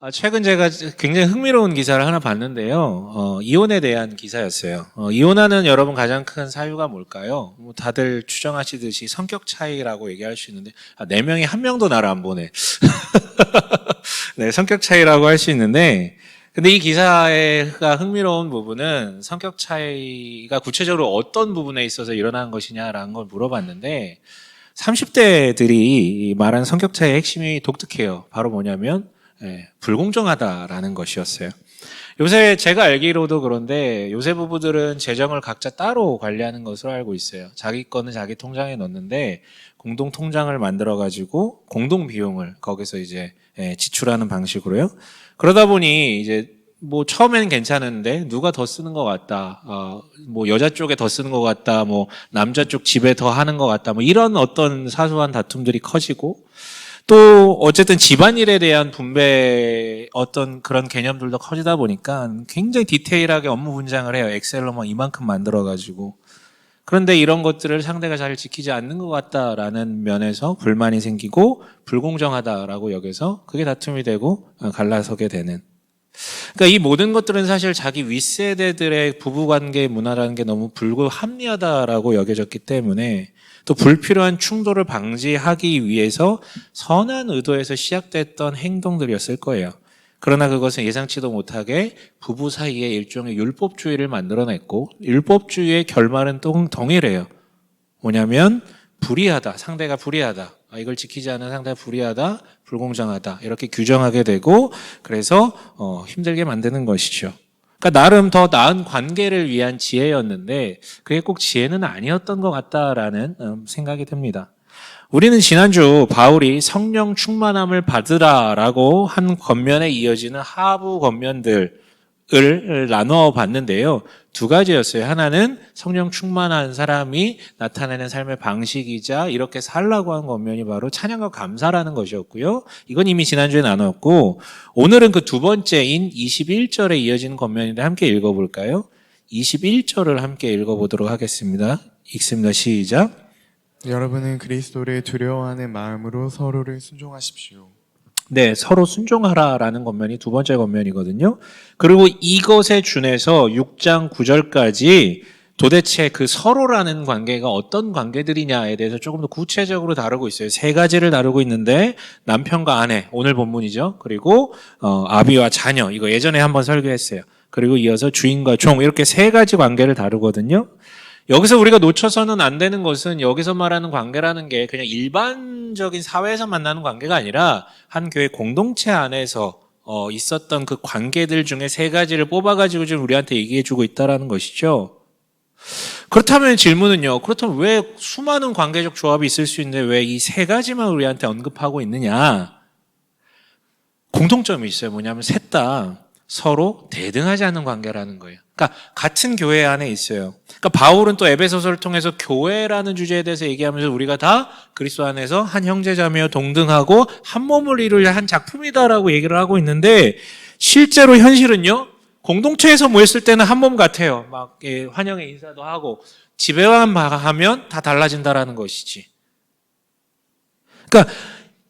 최근 제가 굉장히 흥미로운 기사를 하나 봤는데요. 이혼에 대한 기사였어요. 이혼하는 여러분 가장 큰 사유가 뭘까요? 뭐 다들 추정하시듯이 성격 차이라고 얘기할 수 있는데, 4명이 1명도 나를 안 보네. 네, 성격 차이라고 할 수 있는데, 근데 이 기사가 흥미로운 부분은 성격 차이가 구체적으로 어떤 부분에 있어서 일어나는 것이냐라는 걸 물어봤는데, 30대들이 말한 성격 차이의 핵심이 독특해요. 바로 뭐냐면, 불공정하다라는 것이었어요. 요새 제가 알기로도 그런데 요새 부부들은 재정을 각자 따로 관리하는 것으로 알고 있어요. 자기 거는 자기 통장에 넣는데 공동 통장을 만들어 가지고 공동 비용을 거기서 이제 지출하는 방식으로요. 그러다 보니 이제 뭐 처음에는 괜찮은데 누가 더 쓰는 것 같다. 뭐 여자 쪽에 더 쓰는 것 같다. 뭐 남자 쪽 집에 더 하는 것 같다. 뭐 이런 어떤 사소한 다툼들이 커지고 또 어쨌든 집안일에 대한 분배 어떤 그런 개념들도 커지다 보니까 굉장히 디테일하게 업무 분장을 해요. 엑셀로 뭐 이만큼 만들어가지고. 그런데 이런 것들을 상대가 잘 지키지 않는 것 같다라는 면에서 불만이 생기고 불공정하다라고 여겨서 그게 다툼이 되고 갈라서게 되는. 그러니까 이 모든 것들은 사실 자기 윗세대들의 부부관계 문화라는 게 너무 불합리하다라고 여겨졌기 때문에 또 불필요한 충돌을 방지하기 위해서 선한 의도에서 시작됐던 행동들이었을 거예요. 그러나 그것은 예상치도 못하게 부부 사이에 일종의 율법주의를 만들어냈고 율법주의의 결말은 또 동일해요. 뭐냐면 불의하다, 상대가 불의하다. 이걸 지키지 않은 상대가 불의하다, 불공정하다 이렇게 규정하게 되고 그래서 힘들게 만드는 것이죠. 그러니까 나름 더 나은 관계를 위한 지혜였는데 그게 꼭 지혜는 아니었던 것 같다라는 생각이 듭니다. 우리는 지난주 바울이 성령 충만함을 받으라라고 한 권면에 이어지는 하부 권면들을 나누어 봤는데요. 두 가지였어요. 하나는 성령 충만한 사람이 나타내는 삶의 방식이자 이렇게 살라고 한 권면이 바로 찬양과 감사라는 것이었고요. 이건 이미 지난주에 나눴고 오늘은 그 두 번째인 21절에 이어지는 권면인데 함께 읽어볼까요? 21절을 함께 읽어보도록 하겠습니다. 읽습니다. 시작. 여러분은 그리스도를 두려워하는 마음으로 서로를 순종하십시오. 네, 서로 순종하라라는 권면이 두 번째 권면이거든요. 그리고 이것에 준해서 6장 9절까지 도대체 그 서로라는 관계가 어떤 관계들이냐에 대해서 조금 더 구체적으로 다루고 있어요. 세 가지를 다루고 있는데 남편과 아내, 오늘 본문이죠. 그리고 아비와 자녀, 이거 예전에 한번 설교했어요. 그리고 이어서 주인과 종, 이렇게 세 가지 관계를 다루거든요. 여기서 우리가 놓쳐서는 안 되는 것은 여기서 말하는 관계라는 게 그냥 일반적인 사회에서 만나는 관계가 아니라 한 교회 공동체 안에서 있었던 그 관계들 중에 세 가지를 뽑아가지고 지금 우리한테 얘기해주고 있다는 것이죠. 그렇다면 질문은요. 그렇다면 왜 수많은 관계적 조합이 있을 수 있는데 왜 이 세 가지만 우리한테 언급하고 있느냐? 공통점이 있어요. 뭐냐면 셋 다 서로 대등하지 않은 관계라는 거예요. 그러니까 같은 교회 안에 있어요. 그러니까 바울은 또 에베소서를 통해서 교회라는 주제에 대해서 얘기하면서 우리가 다 그리스도 안에서 한 형제자매여 동등하고 한 몸을 이룰 한 작품이다라고 얘기를 하고 있는데 실제로 현실은요. 공동체에서 모였을 때는 한 몸 같아요. 막 환영의 인사도 하고 집에만 하면 다 달라진다라는 것이지. 그러니까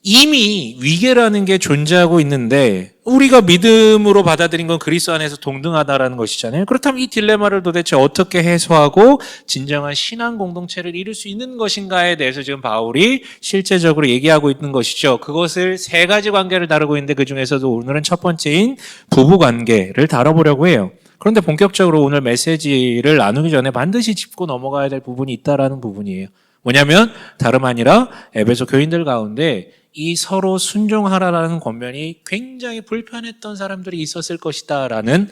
이미 위계라는 게 존재하고 있는데 우리가 믿음으로 받아들인 건 그리스도 안에서 동등하다라는 것이잖아요. 그렇다면 이 딜레마를 도대체 어떻게 해소하고 진정한 신앙 공동체를 이룰 수 있는 것인가에 대해서 지금 바울이 실제적으로 얘기하고 있는 것이죠. 그것을 세 가지 관계를 다루고 있는데 그중에서도 오늘은 첫 번째인 부부 관계를 다뤄보려고 해요. 그런데 본격적으로 오늘 메시지를 나누기 전에 반드시 짚고 넘어가야 될 부분이 있다라는 부분이에요. 뭐냐면 다름 아니라 에베소 교인들 가운데 이 서로 순종하라라는 권면이 굉장히 불편했던 사람들이 있었을 것이다라는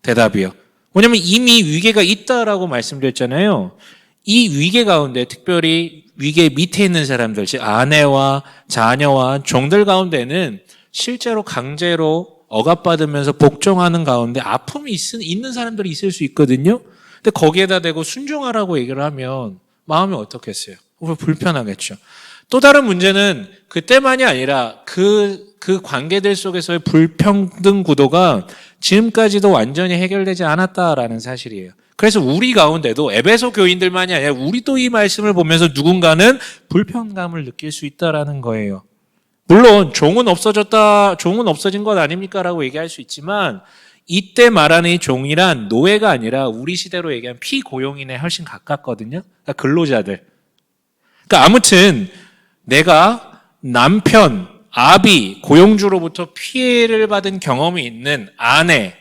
대답이요. 뭐냐면 이미 위계가 있다라고 말씀드렸잖아요. 이 위계 가운데 특별히 위계 밑에 있는 사람들, 즉 아내와 자녀와 종들 가운데는 실제로 강제로 억압받으면서 복종하는 가운데 아픔이 있는 사람들이 있을 수 있거든요. 근데 거기에다 대고 순종하라고 얘기를 하면 마음이 어떻겠어요? 불편하겠죠. 또 다른 문제는 그때만이 아니라 그 관계들 속에서의 불평등 구도가 지금까지도 완전히 해결되지 않았다라는 사실이에요. 그래서 우리 가운데도 에베소 교인들만이 아니라 우리도 이 말씀을 보면서 누군가는 불편감을 느낄 수 있다라는 거예요. 물론 종은 없어진 것 아닙니까? 라고 얘기할 수 있지만 이때 말하는 이 종이란 노예가 아니라 우리 시대로 얘기하면 피고용인에 훨씬 가깝거든요. 그러니까 근로자들. 그러니까 아무튼 내가 남편, 아비, 고용주로부터 피해를 받은 경험이 있는 아내,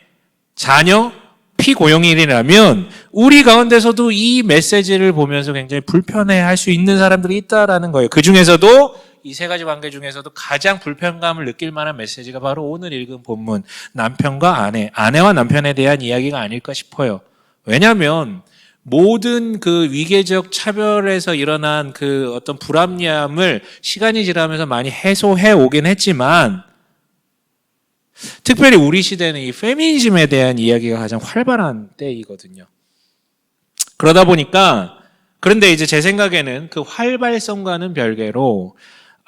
자녀, 피고용인이라면 우리 가운데서도 이 메시지를 보면서 굉장히 불편해할 수 있는 사람들이 있다라는 거예요. 그 중에서도 이 세 가지 관계 중에서도 가장 불편감을 느낄 만한 메시지가 바로 오늘 읽은 본문 남편과 아내와 남편에 대한 이야기가 아닐까 싶어요. 왜냐하면 모든 그 위계적 차별에서 일어난 그 어떤 불합리함을 시간이 지나면서 많이 해소해 오긴 했지만 특별히 우리 시대는 이 페미니즘에 대한 이야기가 가장 활발한 때이거든요. 그러다 보니까 그런데 이제 제 생각에는 그 활발성과는 별개로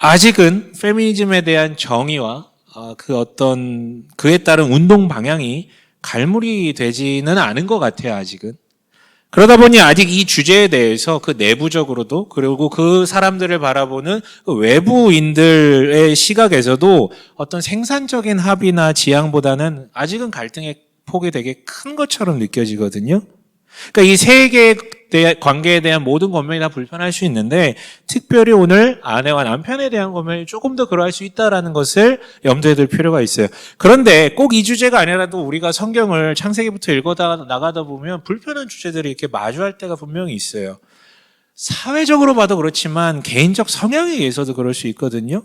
아직은 페미니즘에 대한 정의와 그 어떤 그에 따른 운동 방향이 갈무리 되지는 않은 것 같아요, 아직은. 그러다 보니 아직 이 주제에 대해서 그 내부적으로도 그리고 그 사람들을 바라보는 그 외부인들의 시각에서도 어떤 생산적인 합의나 지향보다는 아직은 갈등의 폭이 되게 큰 것처럼 느껴지거든요. 그러니까 이 세 개의 관계에 대한 모든 권면이 다 불편할 수 있는데 특별히 오늘 아내와 남편에 대한 권면이 조금 더 그러할 수 있다는 것을 염두에 둘 필요가 있어요. 그런데 꼭 이 주제가 아니라도 우리가 성경을 창세기부터 나가다 보면 불편한 주제들이 이렇게 마주할 때가 분명히 있어요. 사회적으로 봐도 그렇지만 개인적 성향에 의해서도 그럴 수 있거든요.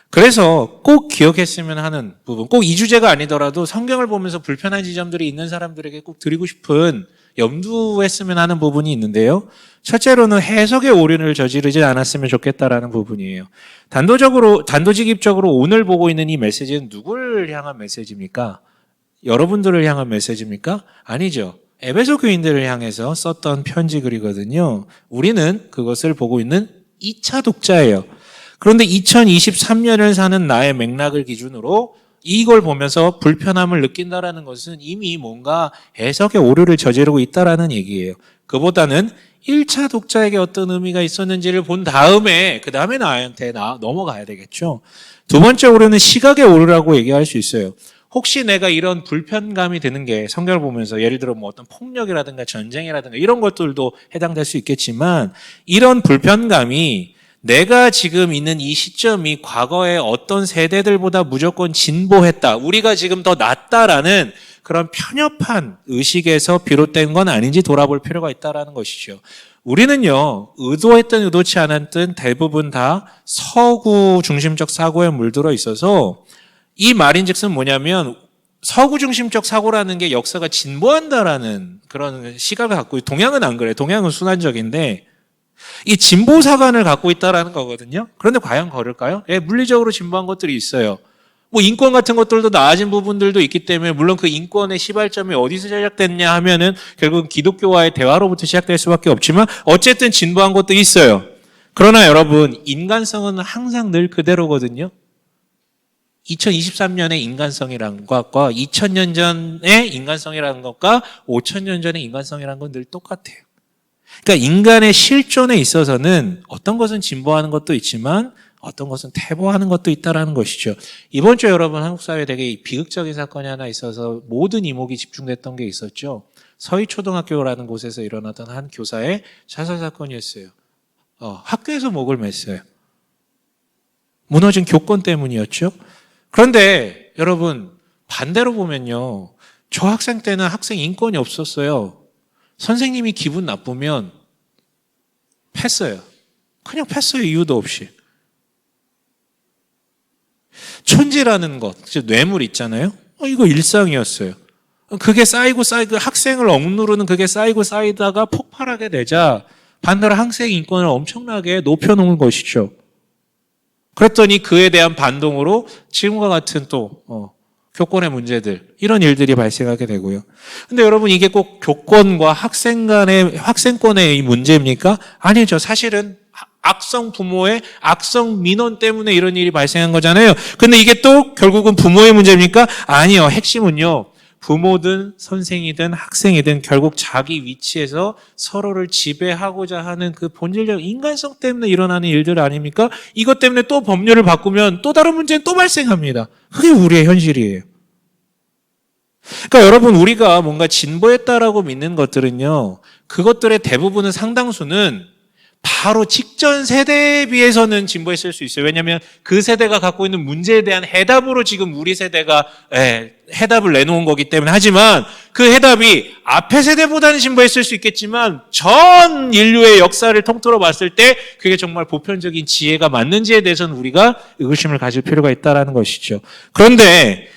그래서 꼭 기억했으면 하는 부분, 꼭 이 주제가 아니더라도 성경을 보면서 불편한 지점들이 있는 사람들에게 꼭 드리고 싶은 염두했으면 하는 부분이 있는데요. 첫째로는 해석의 오류를 저지르지 않았으면 좋겠다라는 부분이에요. 단도직입적으로 오늘 보고 있는 이 메시지는 누구를 향한 메시지입니까? 여러분들을 향한 메시지입니까? 아니죠. 에베소 교인들을 향해서 썼던 편지 글이거든요. 우리는 그것을 보고 있는 2차 독자예요. 그런데 2023년을 사는 나의 맥락을 기준으로 이걸 보면서 불편함을 느낀다라는 것은 이미 뭔가 해석의 오류를 저지르고 있다라는 얘기예요. 그보다는 1차 독자에게 어떤 의미가 있었는지를 본 다음에 그 다음에 나한테 넘어가야 되겠죠. 두 번째 오류는 시각의 오류라고 얘기할 수 있어요. 혹시 내가 이런 불편감이 드는 게 성경을 보면서 예를 들어 뭐 어떤 폭력이라든가 전쟁이라든가 이런 것들도 해당될 수 있겠지만 이런 불편감이 내가 지금 있는 이 시점이 과거의 어떤 세대들보다 무조건 진보했다. 우리가 지금 더 낫다라는 그런 편협한 의식에서 비롯된 건 아닌지 돌아볼 필요가 있다는 것이죠. 우리는요, 의도했든 의도치 않았든 대부분 다 서구 중심적 사고에 물들어 있어서 이 말인즉슨 뭐냐면 서구 중심적 사고라는 게 역사가 진보한다라는 그런 시각을 갖고 있고 동양은 안 그래요. 동양은 순환적인데 이 진보 사관을 갖고 있다라는 거거든요. 그런데 과연 그럴까요? 예, 물리적으로 진보한 것들이 있어요. 뭐 인권 같은 것들도 나아진 부분들도 있기 때문에 물론 그 인권의 시발점이 어디서 시작됐냐 하면은 결국 기독교와의 대화로부터 시작될 수밖에 없지만 어쨌든 진보한 것도 있어요. 그러나 여러분 인간성은 항상 늘 그대로거든요. 2023년의 인간성이라는 것과 2000년 전의 인간성이라는 것과 5000년 전의 인간성이라는 건 늘 똑같아요. 그러니까 인간의 실존에 있어서는 어떤 것은 진보하는 것도 있지만 어떤 것은 퇴보하는 것도 있다는 것이죠. 이번 주에 여러분 한국 사회에 되게 비극적인 사건이 하나 있어서 모든 이목이 집중됐던 게 있었죠. 서희초등학교라는 곳에서 일어났던 한 교사의 자살 사건이었어요. 학교에서 목을 맸어요. 무너진 교권 때문이었죠. 그런데 여러분 반대로 보면요. 저 학생 때는 학생 인권이 없었어요. 선생님이 기분 나쁘면 팼어요. 그냥 팼어요. 이유도 없이. 촌지라는 것, 뇌물 있잖아요. 이거 일상이었어요. 그게 쌓이고 학생을 억누르는 그게 쌓이다가 폭발하게 되자 반대로 학생 인권을 엄청나게 높여놓은 것이죠. 그랬더니 그에 대한 반동으로 지금과 같은 또 교권의 문제들 이런 일들이 발생하게 되고요. 근데 여러분 이게 꼭 교권과 학생권의 문제입니까? 아니죠. 사실은 악성 부모의 악성 민원 때문에 이런 일이 발생한 거잖아요. 근데 이게 또 결국은 부모의 문제입니까? 아니요. 핵심은요. 부모든 선생이든 학생이든 결국 자기 위치에서 서로를 지배하고자 하는 그 본질적 인간성 때문에 일어나는 일들 아닙니까? 이것 때문에 또 법률을 바꾸면 또 다른 문제는 또 발생합니다. 그게 우리의 현실이에요. 그러니까 여러분, 우리가 뭔가 진보했다라고 믿는 것들은요, 그것들의 대부분은 상당수는 바로 직전 세대에 비해서는 진보했을 수 있어요. 왜냐하면 그 세대가 갖고 있는 문제에 대한 해답으로 지금 우리 세대가 해답을 내놓은 거기 때문에. 하지만 그 해답이 앞의 세대보다는 진보했을 수 있겠지만 전 인류의 역사를 통틀어 봤을 때 그게 정말 보편적인 지혜가 맞는지에 대해서는 우리가 의구심을 가질 필요가 있다는 것이죠. 그런데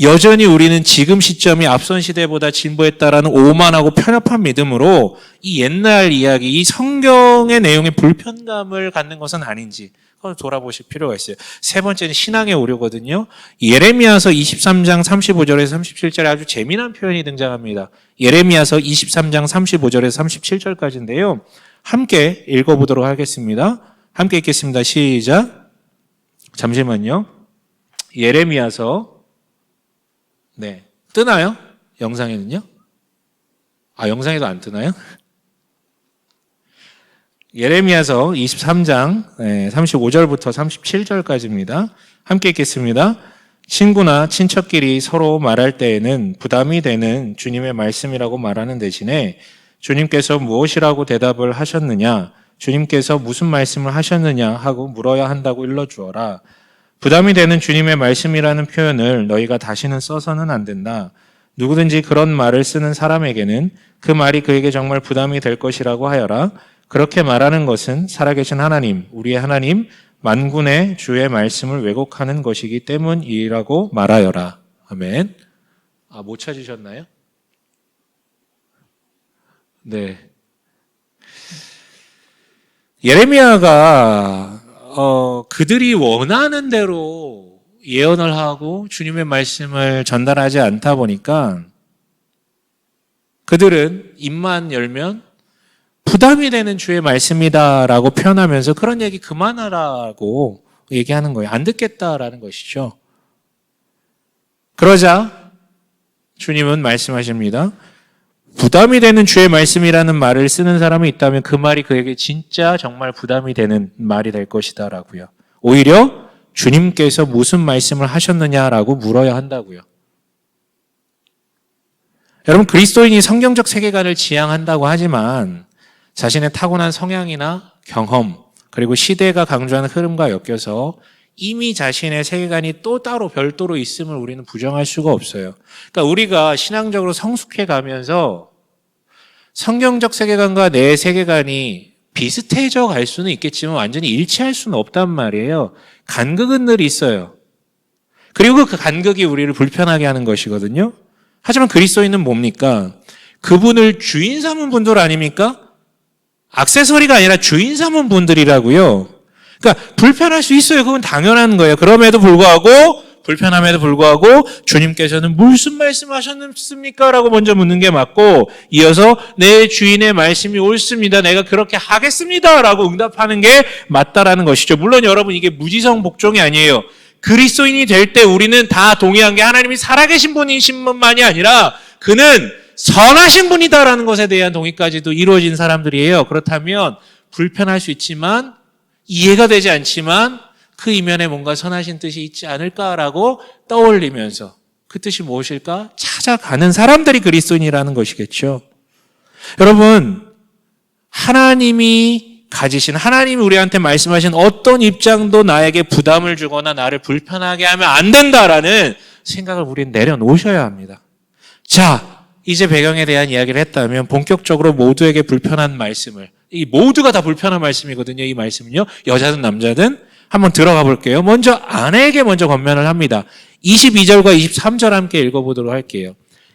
여전히 우리는 지금 시점이 앞선 시대보다 진보했다라는 오만하고 편협한 믿음으로 이 옛날 이야기, 이 성경의 내용에 불편감을 갖는 것은 아닌지 그걸 돌아보실 필요가 있어요. 세 번째는 신앙의 오류거든요. 예레미야서 23장 35절에서 37절에 아주 재미난 표현이 등장합니다. 예레미야서 23장 35절에서 37절까지인데요. 함께 읽어보도록 하겠습니다. 함께 읽겠습니다. 시작. 잠시만요. 예레미야서 뜨나요? 영상에는요? 영상에도 안 뜨나요? 예레미야서 23장 35절부터 37절까지입니다. 함께 읽겠습니다. 친구나 친척끼리 서로 말할 때에는 부담이 되는 주님의 말씀이라고 말하는 대신에 주님께서 무엇이라고 대답을 하셨느냐, 주님께서 무슨 말씀을 하셨느냐 하고 물어야 한다고 일러주어라. 부담이 되는 주님의 말씀이라는 표현을 너희가 다시는 써서는 안 된다. 누구든지 그런 말을 쓰는 사람에게는 그 말이 그에게 정말 부담이 될 것이라고 하여라. 그렇게 말하는 것은 살아계신 하나님, 우리의 하나님, 만군의 주의 말씀을 왜곡하는 것이기 때문이라고 말하여라. 아멘. 못 찾으셨나요? 네. 예레미야가 그들이 원하는 대로 예언을 하고 주님의 말씀을 전달하지 않다 보니까 그들은 입만 열면 부담이 되는 주의 말씀이다라고 표현하면서 그런 얘기 그만하라고 얘기하는 거예요. 안 듣겠다라는 것이죠. 그러자 주님은 말씀하십니다. 부담이 되는 주의 말씀이라는 말을 쓰는 사람이 있다면 그 말이 그에게 진짜 정말 부담이 되는 말이 될 것이다 라고요. 오히려 주님께서 무슨 말씀을 하셨느냐라고 물어야 한다고요. 여러분, 그리스도인이 성경적 세계관을 지향한다고 하지만 자신의 타고난 성향이나 경험, 그리고 시대가 강조하는 흐름과 엮여서 이미 자신의 세계관이 또 따로 별도로 있음을 우리는 부정할 수가 없어요. 그러니까 우리가 신앙적으로 성숙해 가면서 성경적 세계관과 내 세계관이 비슷해져 갈 수는 있겠지만 완전히 일치할 수는 없단 말이에요. 간극은 늘 있어요. 그리고 그 간극이 우리를 불편하게 하는 것이거든요. 하지만 그리스도인은 뭡니까? 그분을 주인 삼은 분들 아닙니까? 액세서리가 아니라 주인 삼은 분들이라고요. 그러니까 불편할 수 있어요. 그건 당연한 거예요. 그럼에도 불구하고 불편함에도 불구하고 주님께서는 무슨 말씀하셨습니까? 라고 먼저 묻는 게 맞고 이어서 내 주인의 말씀이 옳습니다. 내가 그렇게 하겠습니다. 라고 응답하는 게 맞다라는 것이죠. 물론 여러분 이게 무지성 복종이 아니에요. 그리스도인이 될 때 우리는 다 동의한 게 하나님이 살아계신 분이신 분만이 아니라 그는 선하신 분이다라는 것에 대한 동의까지도 이루어진 사람들이에요. 그렇다면 불편할 수 있지만 이해가 되지 않지만 그 이면에 뭔가 선하신 뜻이 있지 않을까라고 떠올리면서 그 뜻이 무엇일까 찾아가는 사람들이 그리스도인이라는 것이겠죠. 여러분, 하나님이 우리한테 말씀하신 어떤 입장도 나에게 부담을 주거나 나를 불편하게 하면 안 된다라는 생각을 우리는 내려놓으셔야 합니다. 자, 이제 배경에 대한 이야기를 했다면 본격적으로 모두에게 불편한 말씀을, 이 모두가 다 불편한 말씀이거든요. 이 말씀은요. 여자든 남자든 한번 들어가 볼게요. 먼저 아내에게 먼저 권면을 합니다. 22절과 23절 함께 읽어보도록 할게요.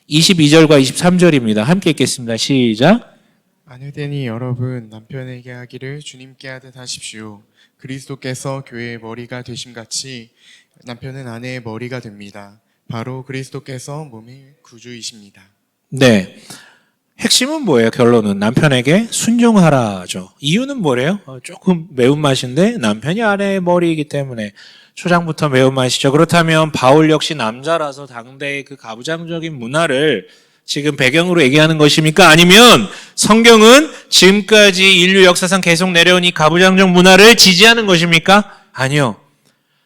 22절과 23절입니다. 함께 읽겠습니다. 시작. 아내되니 여러분 남편에게 하기를 주님께 하듯 하십시오. 그리스도께서 교회의 머리가 되심같이 남편은 아내의 머리가 됩니다. 바로 그리스도께서 몸의 구주이십니다. 네. 핵심은 뭐예요? 결론은 남편에게 순종하라죠. 이유는 뭐래요? 조금 매운맛인데 남편이 아내의 머리이기 때문에 초장부터 매운맛이죠. 그렇다면 바울 역시 남자라서 당대의 그 가부장적인 문화를 지금 배경으로 얘기하는 것입니까? 아니면 성경은 지금까지 인류 역사상 계속 내려온 이 가부장적 문화를 지지하는 것입니까? 아니요.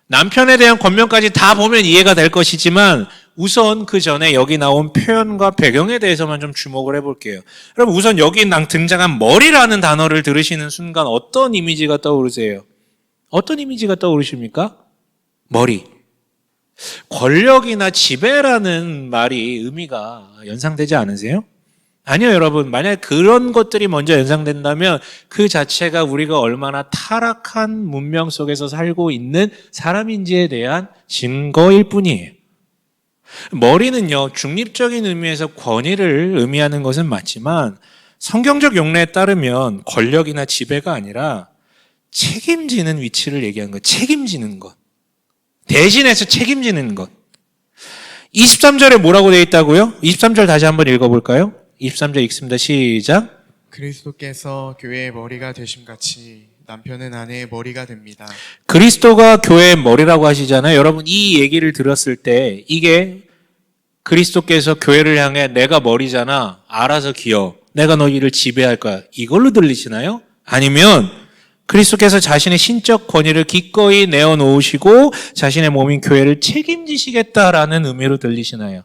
남편에 대한 권면까지 다 보면 이해가 될 것이지만 우선 그 전에 여기 나온 표현과 배경에 대해서만 좀 주목을 해볼게요. 여러분 우선 여기 등장한 머리라는 단어를 들으시는 순간 어떤 이미지가 떠오르세요? 어떤 이미지가 떠오르십니까? 머리. 권력이나 지배라는 말이 의미가 연상되지 않으세요? 아니요, 여러분. 만약 그런 것들이 먼저 연상된다면 그 자체가 우리가 얼마나 타락한 문명 속에서 살고 있는 사람인지에 대한 증거일 뿐이에요. 머리는요, 중립적인 의미에서 권위를 의미하는 것은 맞지만 성경적 용례에 따르면 권력이나 지배가 아니라 책임지는 위치를 얘기하는 것, 책임지는 것. 대신해서 책임지는 것. 23절에 뭐라고 되어 있다고요? 23절 다시 한번 읽어볼까요? 23절 읽습니다. 시작. 그리스도께서 교회의 머리가 되심같이 남편은 아내의 머리가 됩니다. 그리스도가 교회의 머리라고 하시잖아요. 여러분 이 얘기를 들었을 때 이게 그리스도께서 교회를 향해 내가 머리잖아. 알아서 기어. 내가 너희를 지배할 거야. 이걸로 들리시나요? 아니면 그리스도께서 자신의 신적 권위를 기꺼이 내어놓으시고 자신의 몸인 교회를 책임지시겠다라는 의미로 들리시나요?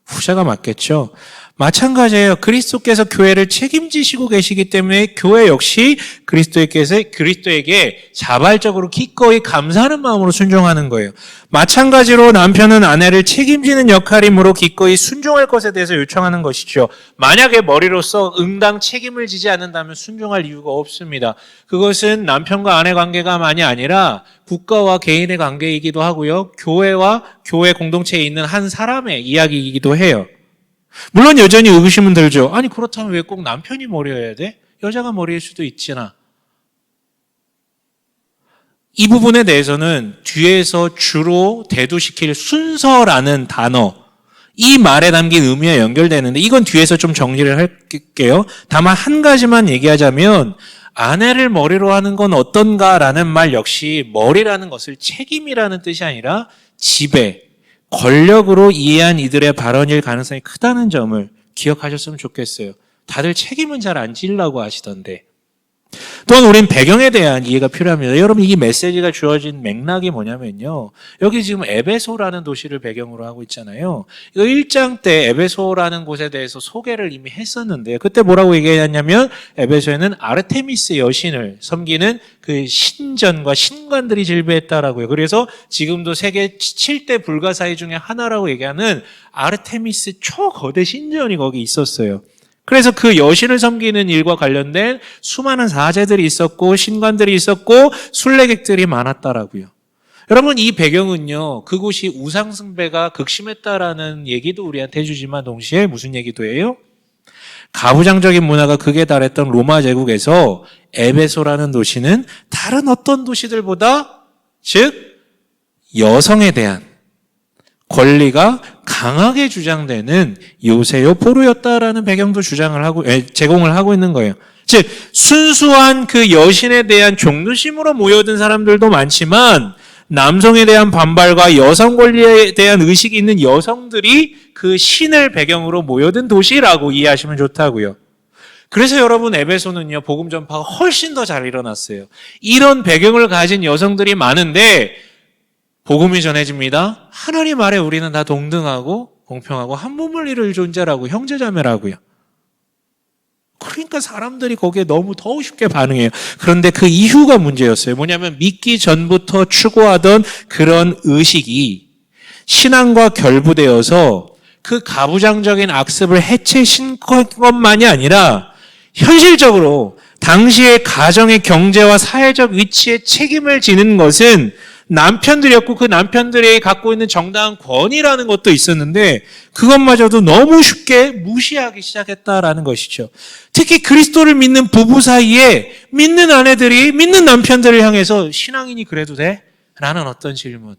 후자가 맞겠죠. 마찬가지예요. 그리스도께서 교회를 책임지시고 계시기 때문에 교회 역시 그리스도에게 자발적으로 기꺼이 감사하는 마음으로 순종하는 거예요. 마찬가지로 남편은 아내를 책임지는 역할이므로 기꺼이 순종할 것에 대해서 요청하는 것이죠. 만약에 머리로서 응당 책임을 지지 않는다면 순종할 이유가 없습니다. 그것은 남편과 아내 관계가만이 아니라 국가와 개인의 관계이기도 하고요. 교회와 교회 공동체에 있는 한 사람의 이야기이기도 해요. 물론 여전히 의구심은 들죠. 아니 그렇다면 왜 꼭 남편이 머리여야 돼? 여자가 머리일 수도 있잖아. 이 부분에 대해서는 뒤에서 주로 대두시킬 순서라는 단어, 이 말에 담긴 의미와 연결되는데 이건 뒤에서 좀 정리를 할게요. 다만 한 가지만 얘기하자면 아내를 머리로 하는 건 어떤가라는 말 역시 머리라는 것을 책임이라는 뜻이 아니라 지배, 권력으로 이해한 이들의 발언일 가능성이 크다는 점을 기억하셨으면 좋겠어요. 다들 책임은 잘 안 지려고 하시던데. 또한 우린 배경에 대한 이해가 필요합니다. 여러분 이 메시지가 주어진 맥락이 뭐냐면요. 여기 지금 에베소라는 도시를 배경으로 하고 있잖아요. 이거 1장 때 에베소라는 곳에 대해서 소개를 이미 했었는데요. 그때 뭐라고 얘기했냐면 에베소에는 아르테미스 여신을 섬기는 그 신전과 신관들이 질비했다라고요. 그래서 지금도 세계 7대 불가사의 중에 하나라고 얘기하는 아르테미스 초거대 신전이 거기 있었어요. 그래서 그 여신을 섬기는 일과 관련된 수많은 사제들이 있었고 신관들이 있었고 순례객들이 많았다라고요. 여러분 이 배경은요. 그곳이 우상숭배가 극심했다라는 얘기도 우리한테 해주지만 동시에 무슨 얘기도 해요? 가부장적인 문화가 극에 달했던 로마 제국에서 에베소라는 도시는 다른 어떤 도시들보다 즉 여성에 대한 권리가 강하게 주장되는 요새요 포로였다라는 배경도 제공을 하고 있는 거예요. 즉 순수한 그 여신에 대한 존경심으로 모여든 사람들도 많지만 남성에 대한 반발과 여성 권리에 대한 의식이 있는 여성들이 그 신을 배경으로 모여든 도시라고 이해하시면 좋다고요. 그래서 여러분 에베소는요 복음 전파가 훨씬 더 잘 일어났어요. 이런 배경을 가진 여성들이 많은데 복음이 전해집니다. 하나님 아래 우리는 다 동등하고 공평하고 한 몸을 이룰 존재라고 형제자매라고요. 그러니까 사람들이 거기에 너무 더 쉽게 반응해요. 그런데 그 이유가 문제였어요. 뭐냐면 믿기 전부터 추구하던 그런 의식이 신앙과 결부되어서 그 가부장적인 악습을 해체신 것만이 아니라 현실적으로 당시의 가정의 경제와 사회적 위치에 책임을 지는 것은 남편들이었고 그 남편들이 갖고 있는 정당한 권위라는 것도 있었는데 그것마저도 너무 쉽게 무시하기 시작했다라는 것이죠. 특히 그리스도를 믿는 부부 사이에 믿는 아내들이 믿는 남편들을 향해서 신앙인이 그래도 돼? 라는 어떤 질문.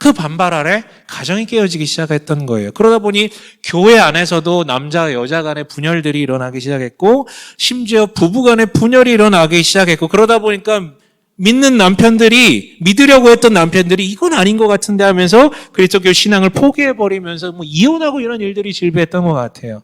그 반발 아래 가정이 깨어지기 시작했던 거예요. 그러다 보니 교회 안에서도 남자 여자 간의 분열들이 일어나기 시작했고 심지어 부부 간의 분열이 일어나기 시작했고 그러다 보니까 믿는 남편들이 믿으려고 했던 남편들이 이건 아닌 것 같은데 하면서 그리스도교 신앙을 포기해버리면서 뭐 이혼하고 이런 일들이 질비했던 것 같아요.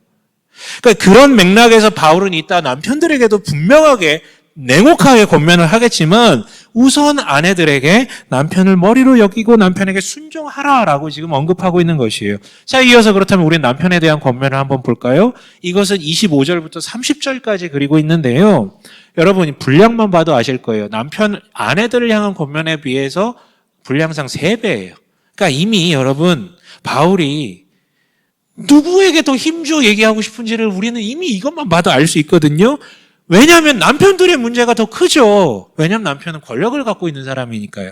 그러니까 그런 맥락에서 바울은 이따 남편들에게도 분명하게 냉혹하게 권면을 하겠지만 우선 아내들에게 남편을 머리로 여기고 남편에게 순종하라라고 지금 언급하고 있는 것이에요. 자, 이어서 그렇다면 우리 남편에 대한 권면을 한번 볼까요? 이것은 25절부터 30절까지 그리고 있는데요. 여러분이 분량만 봐도 아실 거예요. 남편, 아내들을 향한 권면에 비해서 분량상 3배예요. 그러니까 이미 여러분 바울이 누구에게 더 힘주어 얘기하고 싶은지를 우리는 이미 이것만 봐도 알 수 있거든요. 왜냐하면 남편들의 문제가 더 크죠. 왜냐하면 남편은 권력을 갖고 있는 사람이니까요.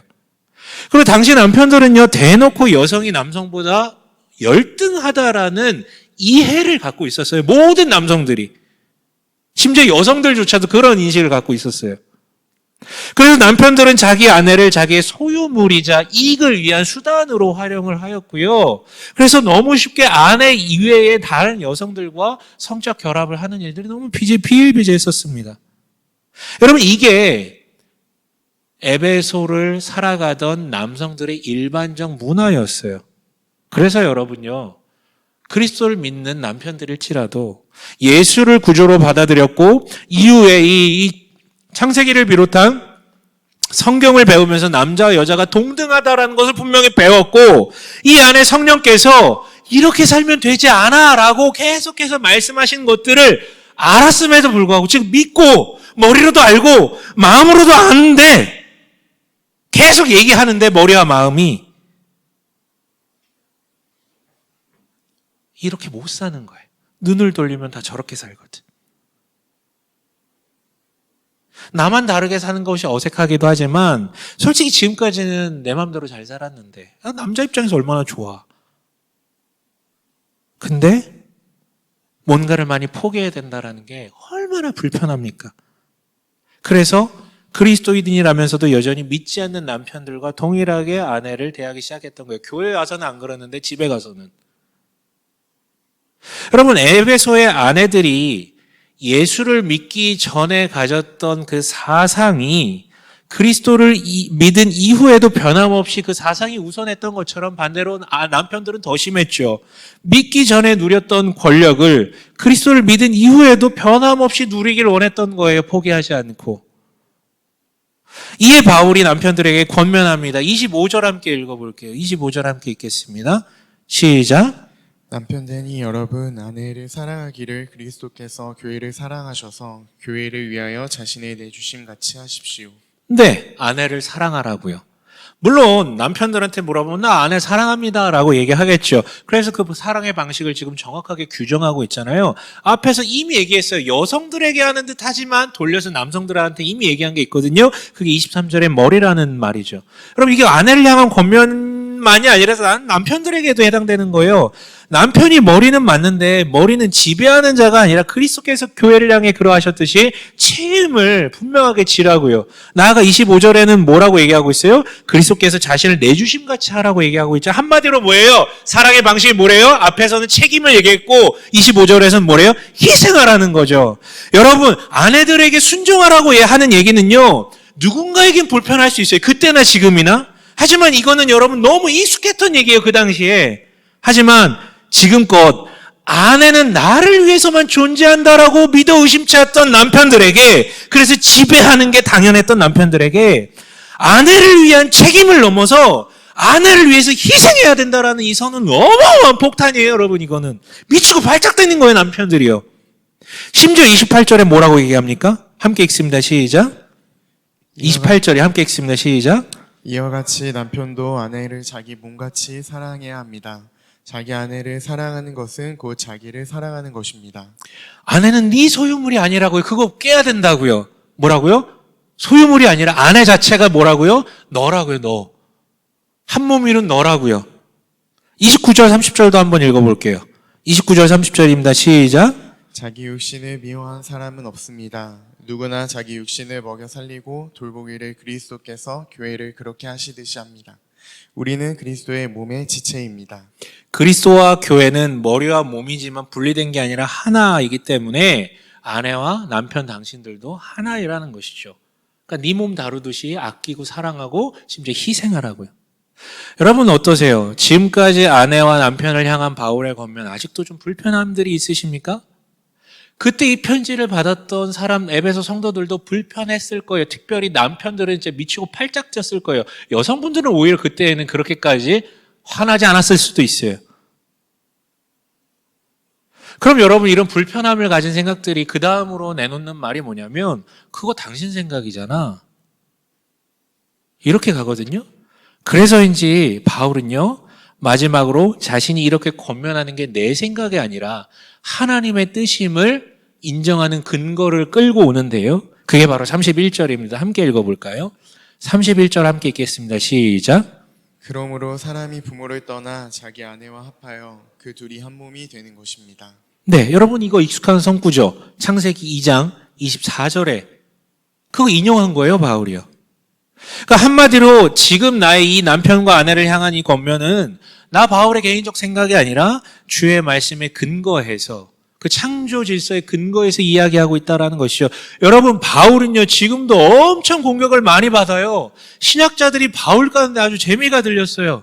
그리고 당시 남편들은요, 대놓고 여성이 남성보다 열등하다라는 이해를 갖고 있었어요. 모든 남성들이. 심지어 여성들조차도 그런 인식을 갖고 있었어요. 그래서 남편들은 자기 아내를 자기의 소유물이자 이익을 위한 수단으로 활용을 하였고요. 그래서 너무 쉽게 아내 이외의 다른 여성들과 성적 결합을 하는 일들이 너무 비일비재했었습니다. 여러분 이게 에베소를 살아가던 남성들의 일반적 문화였어요. 그래서 여러분요. 그리스도를 믿는 남편들일지라도 예수를 구조로 받아들였고 이후에 이 창세기를 비롯한 성경을 배우면서 남자와 여자가 동등하다라는 것을 분명히 배웠고 이 안에 성령께서 이렇게 살면 되지 않아 라고 계속해서 말씀하신 것들을 알았음에도 불구하고 즉 믿고 머리로도 알고 마음으로도 아는데 계속 얘기하는데 머리와 마음이 이렇게 못 사는 거예요. 눈을 돌리면 다 저렇게 살거든. 나만 다르게 사는 것이 어색하기도 하지만 솔직히 지금까지는 내 마음대로 잘 살았는데 남자 입장에서 얼마나 좋아. 근데 뭔가를 많이 포기해야 된다는 게 얼마나 불편합니까? 그래서 그리스도인이라면서도 여전히 믿지 않는 남편들과 동일하게 아내를 대하기 시작했던 거예요. 교회에 와서는 안 그러는데 집에 가서는. 여러분 에베소의 아내들이 예수를 믿기 전에 가졌던 그 사상이 그리스도를 믿은 이후에도 변함없이 그 사상이 우선했던 것처럼 반대로 남편들은 더 심했죠. 믿기 전에 누렸던 권력을 그리스도를 믿은 이후에도 변함없이 누리길 원했던 거예요. 포기하지 않고. 이에 바울이 남편들에게 권면합니다. 25절 함께 읽어볼게요. 25절 함께 읽겠습니다. 시작. 남편되니 여러분 아내를 사랑하기를 그리스도께서 교회를 사랑하셔서 교회를 위하여 자신을 내주심 같이 하십시오. 네, 아내를 사랑하라고요. 물론 남편들한테 물어보면 나 아내 사랑합니다 라고 얘기하겠죠. 그래서 그 사랑의 방식을 지금 정확하게 규정하고 있잖아요. 앞에서 이미 얘기했어요. 여성들에게 하는 듯 하지만 돌려서 남성들한테 이미 얘기한 게 있거든요. 그게 23절의 머리라는 말이죠. 여러분 이게 아내를 향한 권면만이 아니라 남편들에게도 해당되는 거예요. 남편이 머리는 맞는데 머리는 지배하는 자가 아니라 그리스도께서 교회를 향해 그러하셨듯이 책임을 분명하게 지라고요. 나아가 25절에는 뭐라고 얘기하고 있어요? 그리스도께서 자신을 내주심같이 하라고 얘기하고 있죠. 한마디로 뭐예요? 사랑의 방식이 뭐래요? 앞에서는 책임을 얘기했고 25절에서는 뭐래요? 희생하라는 거죠. 여러분 아내들에게 순종하라고 하는 얘기는요. 누군가에겐 불편할 수 있어요. 그때나 지금이나. 하지만 이거는 여러분 너무 익숙했던 얘기예요. 그 당시에. 하지만 지금껏 아내는 나를 위해서만 존재한다라고 믿어 의심치 않던 남편들에게 그래서 지배하는 게 당연했던 남편들에게 아내를 위한 책임을 넘어서 아내를 위해서 희생해야 된다라는 이 선은 어마어마한 폭탄이에요. 여러분 이거는 미치고 발작 뛰는 거예요. 남편들이요. 심지어 28절에 뭐라고 얘기합니까? 함께 읽습니다. 시작. 28절에 함께 읽습니다. 시작. 이와 같이 남편도 아내를 자기 몸같이 사랑해야 합니다. 자기 아내를 사랑하는 것은 곧 자기를 사랑하는 것입니다. 아내는 네 소유물이 아니라고요. 그거 깨야 된다고요. 뭐라고요? 소유물이 아니라 아내 자체가 뭐라고요? 너라고요. 너. 한 몸 이룬 너라고요. 29절 30절도 한번 읽어볼게요. 29절 30절입니다. 시작. 자기 육신을 미워한 사람은 없습니다. 누구나 자기 육신을 먹여 살리고 돌보기를 그리스도께서 교회를 그렇게 하시듯이 합니다. 우리는 그리스도의 몸의 지체입니다. 그리스도와 교회는 머리와 몸이지만 분리된 게 아니라 하나이기 때문에 아내와 남편 당신들도 하나이라는 것이죠. 그러니까 네 몸 다루듯이 아끼고 사랑하고 심지어 희생하라고요. 여러분 어떠세요? 지금까지 아내와 남편을 향한 바울의 권면 아직도 좀 불편함들이 있으십니까? 그때 이 편지를 받았던 사람 에베소 성도들도 불편했을 거예요. 특별히 남편들은 이제 미치고 팔짝 뛰었을 거예요. 여성분들은 오히려 그때는 그렇게까지 화나지 않았을 수도 있어요. 그럼 여러분 이런 불편함을 가진 생각들이 그 다음으로 내놓는 말이 뭐냐면 그거 당신 생각이잖아. 이렇게 가거든요. 그래서인지 바울은요 마지막으로 자신이 이렇게 권면하는 게 내 생각이 아니라 하나님의 뜻임을 인정하는 근거를 끌고 오는데요. 그게 바로 31절입니다. 함께 읽어볼까요? 31절 함께 읽겠습니다. 시작. 그러므로 사람이 부모를 떠나 자기 아내와 합하여 그 둘이 한 몸이 되는 것입니다. 네, 여러분 이거 익숙한 성구죠. 창세기 2장 24절에 그거 인용한 거예요, 바울이요. 그러니까 한마디로 지금 나의 이 남편과 아내를 향한 이 권면은 나 바울의 개인적 생각이 아니라 주의 말씀에 근거해서 그 창조 질서의 근거에서 이야기하고 있다는 것이죠. 여러분 바울은요 지금도 엄청 공격을 많이 받아요. 신학자들이 바울 가운데 아주 재미가 들렸어요.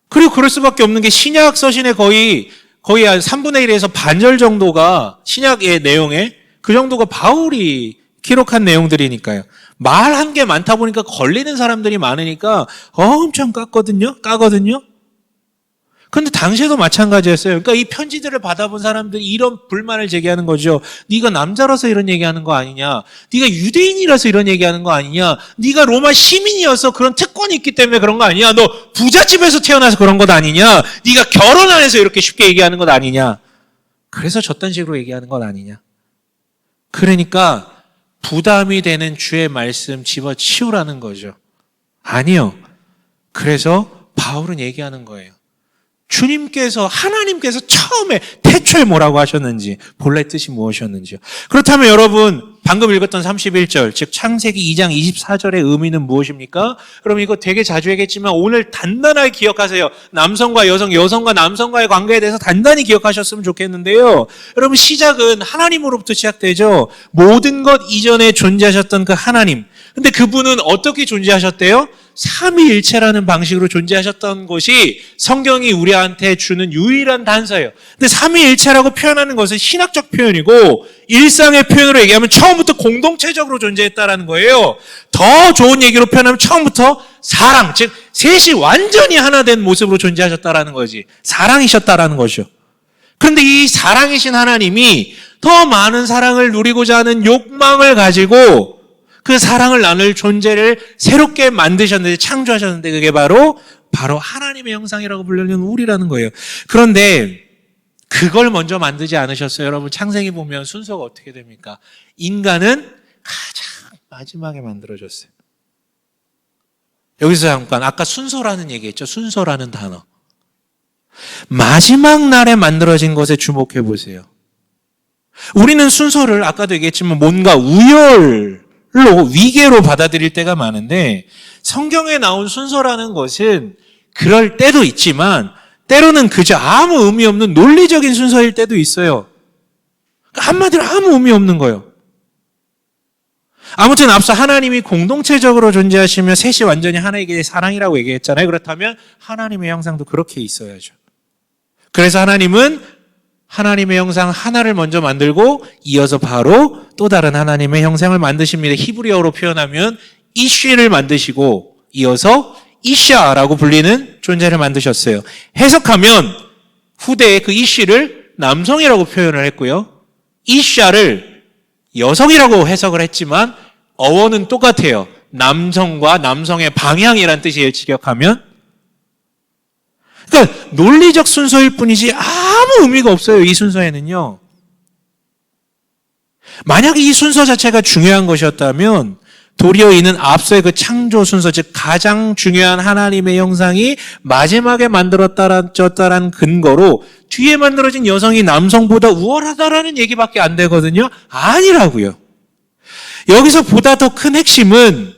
그리고 그럴 수밖에 없는 게 신약 서신의 거의 한 3분의 1에서 반절 정도가 신약의 내용에 그 정도가 바울이 기록한 내용들이니까요. 말한 게 많다 보니까 걸리는 사람들이 많으니까 엄청 까거든요. 근데 당시에도 마찬가지였어요. 그러니까 이 편지들을 받아본 사람들이 이런 불만을 제기하는 거죠. 네가 남자라서 이런 얘기하는 거 아니냐? 네가 유대인이라서 이런 얘기하는 거 아니냐? 네가 로마 시민이어서 그런 특권이 있기 때문에 그런 거 아니냐? 너 부잣집에서 태어나서 그런 것 아니냐? 네가 결혼 안 해서 이렇게 쉽게 얘기하는 것 아니냐? 그래서 저딴 식으로 얘기하는 것 아니냐? 그러니까 부담이 되는 주의 말씀 집어치우라는 거죠. 아니요. 그래서 바울은 얘기하는 거예요. 하나님께서 처음에 태초에 뭐라고 하셨는지, 본래 뜻이 무엇이었는지요. 그렇다면 여러분, 방금 읽었던 31절, 즉 창세기 2장 24절의 의미는 무엇입니까? 그럼 이거 되게 자주 얘기했지만 오늘 단단하게 기억하세요. 남성과 여성, 여성과 남성과의 관계에 대해서 단단히 기억하셨으면 좋겠는데요. 여러분 시작은 하나님으로부터 시작되죠. 모든 것 이전에 존재하셨던 그 하나님. 근데 그분은 어떻게 존재하셨대요? 삼위일체라는 방식으로 존재하셨던 것이 성경이 우리한테 주는 유일한 단서예요. 근데 삼위일체라고 표현하는 것은 신학적 표현이고 일상의 표현으로 얘기하면 처음부터 공동체적으로 존재했다라는 거예요. 더 좋은 얘기로 표현하면 처음부터 사랑, 즉 셋이 완전히 하나 된 모습으로 존재하셨다라는 거지. 사랑이셨다라는 거죠. 그런데 이 사랑이신 하나님이 더 많은 사랑을 누리고자 하는 욕망을 가지고 그 사랑을 나눌 존재를 새롭게 만드셨는데 창조하셨는데 그게 바로 하나님의 형상이라고 불리는 우리라는 거예요. 그런데 그걸 먼저 만들지 않으셨어요. 여러분 창세기 보면 순서가 어떻게 됩니까? 인간은 가장 마지막에 만들어졌어요. 여기서 잠깐 아까 순서라는 얘기했죠. 순서라는 단어. 마지막 날에 만들어진 것에 주목해 보세요. 우리는 순서를 아까도 얘기했지만 뭔가 위계로 받아들일 때가 많은데 성경에 나온 순서라는 것은 그럴 때도 있지만 때로는 그저 아무 의미 없는 논리적인 순서일 때도 있어요. 한마디로 아무 의미 없는 거예요. 아무튼 앞서 하나님이 공동체적으로 존재하시며 셋이 완전히 하나에게 사랑이라고 얘기했잖아요. 그렇다면 하나님의 형상도 그렇게 있어야죠. 그래서 하나님은 하나님의 형상 하나를 먼저 만들고 이어서 바로 또 다른 하나님의 형상을 만드십니다. 히브리어로 표현하면 이쉬를 만드시고 이어서 이샤라고 불리는 존재를 만드셨어요. 해석하면 후대에 그 이쉬를 남성이라고 표현을 했고요. 이샤를 여성이라고 해석을 했지만 어원은 똑같아요. 남성과 남성의 방향이란 뜻이에요. 직역하면. 그러니까 논리적 순서일 뿐이지 아무 의미가 없어요. 이 순서에는요. 만약에 이 순서 자체가 중요한 것이었다면 도리어 이는 앞서의 그 창조 순서, 즉 가장 중요한 하나님의 형상이 마지막에 만들어졌다라는 근거로 뒤에 만들어진 여성이 남성보다 우월하다라는 얘기밖에 안 되거든요. 아니라고요. 여기서 보다 더 큰 핵심은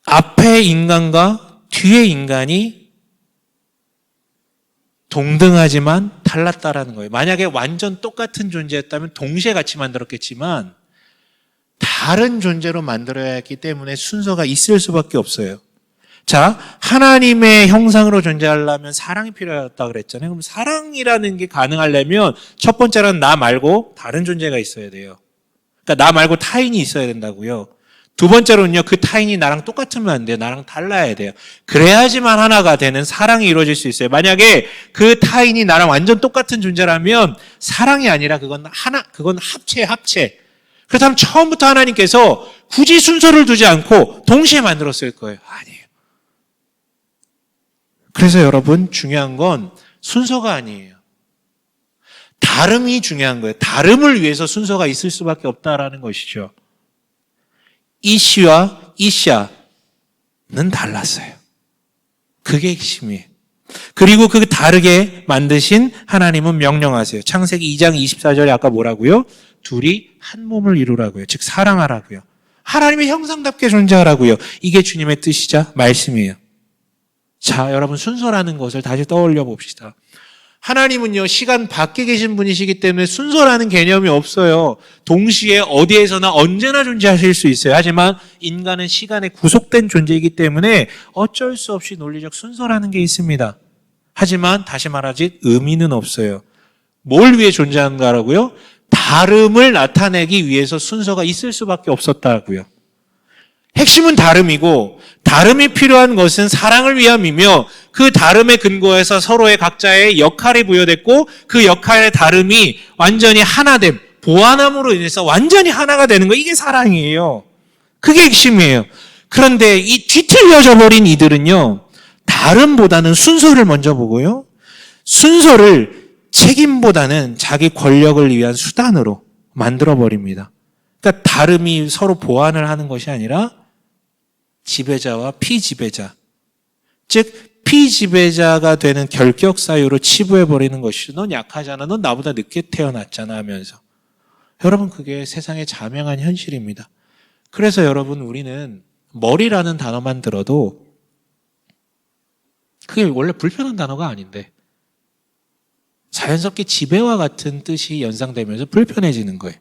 앞에 인간과 뒤에 인간이 동등하지만 달랐다라는 거예요. 만약에 완전 똑같은 존재였다면 동시에 같이 만들었겠지만 다른 존재로 만들어야 했기 때문에 순서가 있을 수밖에 없어요. 자, 하나님의 형상으로 존재하려면 사랑이 필요하다 그랬잖아요. 그럼 사랑이라는 게 가능하려면 첫 번째로는 나 말고 다른 존재가 있어야 돼요. 그러니까 나 말고 타인이 있어야 된다고요. 두 번째로는요, 그 타인이 나랑 똑같으면 안 돼요. 나랑 달라야 돼요. 그래야지만 하나가 되는 사랑이 이루어질 수 있어요. 만약에 그 타인이 나랑 완전 똑같은 존재라면 사랑이 아니라 그건 합체. 그렇다면 처음부터 하나님께서 굳이 순서를 두지 않고 동시에 만들었을 거예요. 아니에요. 그래서 여러분, 중요한 건 순서가 아니에요. 다름이 중요한 거예요. 다름을 위해서 순서가 있을 수밖에 없다라는 것이죠. 이씨와 이샤는 달랐어요. 그게 핵심이에요. 그리고 그 다르게 만드신 하나님은 명령하세요. 창세기 2장 24절에 아까 뭐라고요? 둘이 한 몸을 이루라고요. 즉 사랑하라고요. 하나님의 형상답게 존재하라고요. 이게 주님의 뜻이자 말씀이에요. 자, 여러분, 순서라는 것을 다시 떠올려 봅시다. 하나님은요, 시간 밖에 계신 분이시기 때문에 순서라는 개념이 없어요. 동시에 어디에서나 언제나 존재하실 수 있어요. 하지만 인간은 시간에 구속된 존재이기 때문에 어쩔 수 없이 논리적 순서라는 게 있습니다. 하지만 다시 말하지 의미는 없어요. 뭘 위해 존재하는가라고요? 다름을 나타내기 위해서 순서가 있을 수밖에 없었다고요. 핵심은 다름이고 다름이 필요한 것은 사랑을 위함이며 그 다름의 근거에서 서로의 각자의 역할이 부여됐고 그 역할의 다름이 완전히 하나됨, 보완함으로 인해서 완전히 하나가 되는 거, 이게 사랑이에요. 그게 핵심이에요. 그런데 이 뒤틀려져 버린 이들은요, 다름보다는 순서를 먼저 보고요, 순서를 책임보다는 자기 권력을 위한 수단으로 만들어버립니다. 그러니까 다름이 서로 보완을 하는 것이 아니라 지배자와 피지배자, 즉 피지배자가 되는 결격 사유로 치부해버리는 것이 넌 약하잖아, 넌 나보다 늦게 태어났잖아 하면서. 여러분, 그게 세상의 자명한 현실입니다. 그래서 여러분, 우리는 머리라는 단어만 들어도 그게 원래 불편한 단어가 아닌데 자연스럽게 지배와 같은 뜻이 연상되면서 불편해지는 거예요.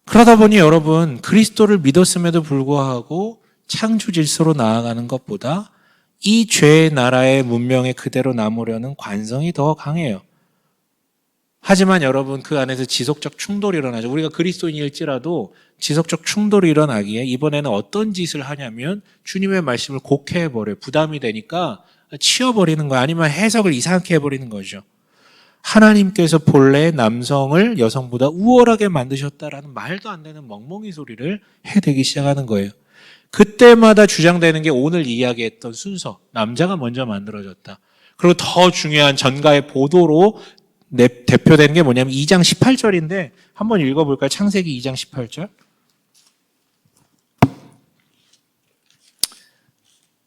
그러다 보니 여러분, 그리스도를 믿었음에도 불구하고 창조 질서로 나아가는 것보다 이 죄의 나라의 문명에 그대로 남으려는 관성이 더 강해요. 하지만 여러분, 그 안에서 지속적 충돌이 일어나죠. 우리가 그리스도인일지라도 지속적 충돌이 일어나기에 이번에는 어떤 짓을 하냐면 주님의 말씀을 곡해해버려요. 부담이 되니까 치워버리는 거예요. 아니면 해석을 이상하게 해버리는 거죠. 하나님께서 본래 남성을 여성보다 우월하게 만드셨다라는 말도 안 되는 멍멍이 소리를 해대기 시작하는 거예요. 그때마다 주장되는 게 오늘 이야기했던 순서, 남자가 먼저 만들어졌다. 그리고 더 중요한 전가의 보도로 대표되는 게 뭐냐면 2장 18절인데 한번 읽어볼까요? 창세기 2장 18절.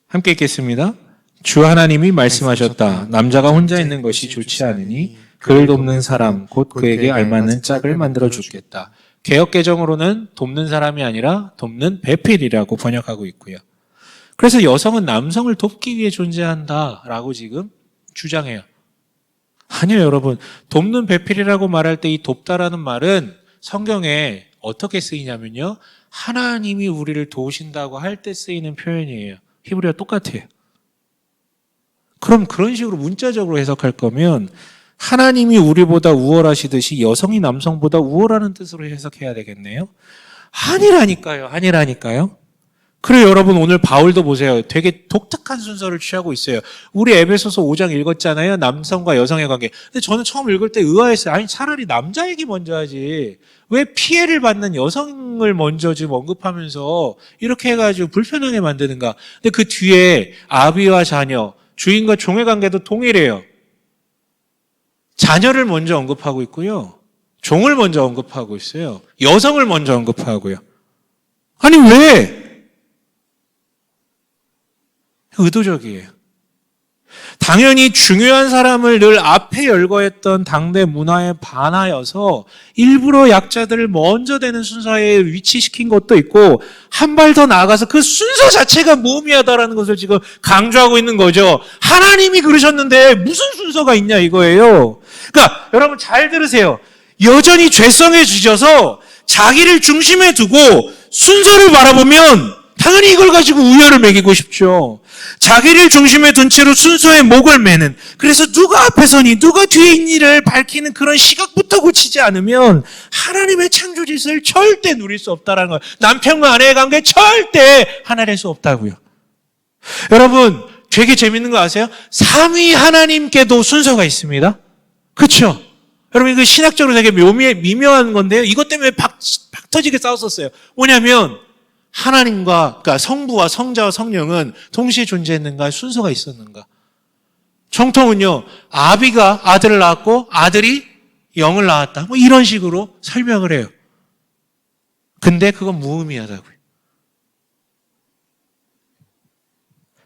함께 읽겠습니다. 주 하나님이 말씀하셨다. 남자가 혼자 있는 것이 좋지 않으니 그를 돕는 사람, 곧 그에게 알맞는 짝을 만들어 주겠다. 개역개정으로는 돕는 사람이 아니라 돕는 배필이라고 번역하고 있고요. 그래서 여성은 남성을 돕기 위해 존재한다라고 지금 주장해요. 아니요, 여러분. 돕는 배필이라고 말할 때 이 돕다라는 말은 성경에 어떻게 쓰이냐면요, 하나님이 우리를 도우신다고 할 때 쓰이는 표현이에요. 히브리어 똑같아요. 그럼 그런 식으로 문자적으로 해석할 거면 하나님이 우리보다 우월하시듯이 여성이 남성보다 우월하는 뜻으로 해석해야 되겠네요. 아니라니까요. 그리고 여러분, 오늘 바울도 보세요. 되게 독특한 순서를 취하고 있어요. 우리 에베소서 5장 읽었잖아요. 남성과 여성의 관계. 근데 저는 처음 읽을 때 의아했어요. 아니, 차라리 남자 얘기 먼저 하지. 왜 피해를 받는 여성을 먼저 지금 언급하면서 이렇게 해가지고 불편하게 만드는가. 근데 그 뒤에 아비와 자녀, 주인과 종의 관계도 동일해요. 자녀를 먼저 언급하고 있고요. 종을 먼저 언급하고 있어요. 여성을 먼저 언급하고요. 아니, 왜? 의도적이에요. 당연히 중요한 사람을 늘 앞에 열거했던 당대 문화에 반하여서 일부러 약자들을 먼저 되는 순서에 위치시킨 것도 있고 한 발 더 나아가서 그 순서 자체가 무의미하다라는 것을 지금 강조하고 있는 거죠. 하나님이 그러셨는데 무슨 순서가 있냐 이거예요. 그러니까 여러분 잘 들으세요. 여전히 죄성에 쥐셔서 자기를 중심에 두고 순서를 바라보면 당연히 이걸 가지고 우열을 매기고 싶죠. 자기를 중심에 둔 채로 순서에 목을 매는, 그래서 누가 앞에 서니 누가 뒤에 있니를 밝히는 그런 시각부터 고치지 않으면 하나님의 창조 질서를 절대 누릴 수 없다는 거예요. 남편과 아내의 관계 절대 하나 될 수 없다고요. 여러분 되게 재밌는 거 아세요? 삼위 하나님께도 순서가 있습니다. 그렇죠? 여러분 이거 신학적으로 되게 미묘한 건데요. 이것 때문에 박 터지게 싸웠었어요. 뭐냐면 하나님과, 그러니까 성부와 성자와 성령은 동시에 존재했는가, 순서가 있었는가. 정통은요, 아비가 아들을 낳았고 아들이 영을 낳았다. 뭐 이런 식으로 설명을 해요. 근데 그건 무의미하다고요.